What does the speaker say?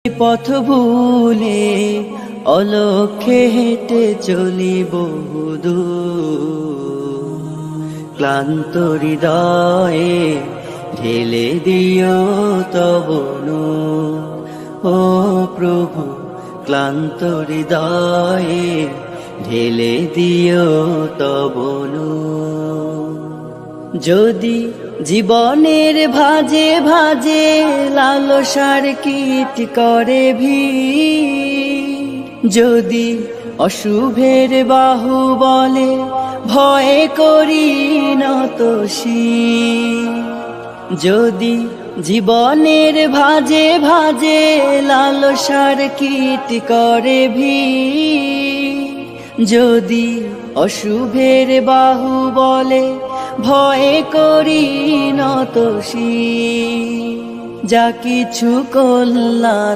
পথ ভুলে অলক্ষ্যে হেঁটে চলি বহুদূর, ক্লান্ত হৃদয়ে ঢেলে দিও তব নূর। ও প্রভু, ক্লান্ত হৃদয়ে ঢেলে দিও তব নূর। যদি জীবনের ভাজে ভাজে লালসার কীট করে ভিড়, যদি অশুভের বাহু বলে ভয় করি নত শির, যদি জীবনের ভাজে ভাজে লালসার কীট করে ভিড়, যদি অশুভের বাহু বলে ভয় করি নত শির, যা কিছু কল্যাণ